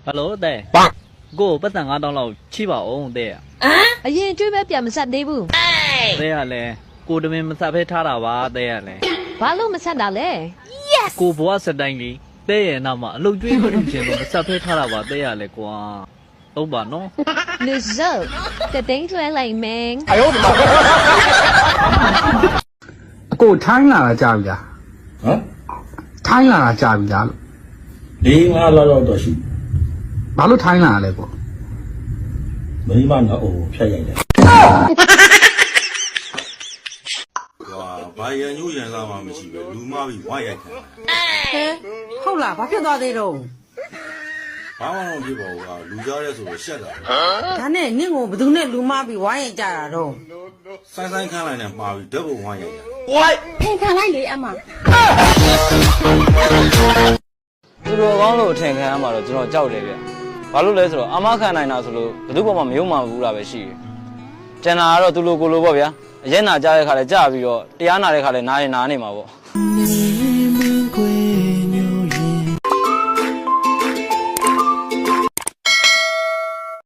Hello there. Go ပတ်စံ9000လောက်ချိပါအောင်တဲ့။ အရင်ကျွေးပဲပြန်မဆက်သေးဘူး တဲ့ရလဲကိုတမင်မဆက်ဖဲထားတာပါတဲ့ရလဲ ဘာလို့မဆက်တာလဲ ကိုဘွားစတိုင်းလေးတဲ့ရနောက်မှာအလုတ်ကျွေးခွင့်ချင်လို့မဆက်ဖဲထားတာပါတဲ့ရလဲကွာဟုတ်ပါနော် လူစုပ်တသိန်းထွဲလိုက်မင်း အကိုထိုင်းလာတာကြာပြီလား ဟမ် ထိုင်းလာတာကြာပြီလားလို့ 4-5လောက်တော့ရှိ ဘာလို့ထိုင်းလာရလဲပေါ့ မိမနော်အိုဖြတ်ရိုက်တယ် ဘာရန်ညို့ရန်စားမှမရှိပဲလူမပြီးဝါရိုက်ခံ ဟုတ်လားဘာဖြစ်သွားသေးတော့ ဘာမှမဖြစ်ပါဘူးကလူကြားရဲဆိုတော့ရှက်တာ ဒါနဲ့နင့်ကိုဘယ်သူနဲ့လူမပြီးဝိုင်းရင်ကြတာတော့ ဆိုင်ဆိုင်ခန်းလိုက်နဲ့မှာပြီးဓာတ်ပုံဝါရိုက်တာ ဖင်ခံလိုက်လေအမ သူတော်ကောင်းလို့အထင်ခံရမှာတော့ကျွန်တော်ကြောက်တယ်ဗျ။ဘာလို့လဲဆိုတော့အမခံနိုင်တာဆိုလို့ဘယ်သူမှမယုံမှဘူးလားပဲရှိတယ်။ကျန်တာကတော့သူလိုကိုလိုပေါ့ဗျာ။အရင်နာကြားတဲ့ခါလဲကြားပြီးတော့တရားနာတဲ့ခါလဲနားရင်နားနေမှာပေါ့။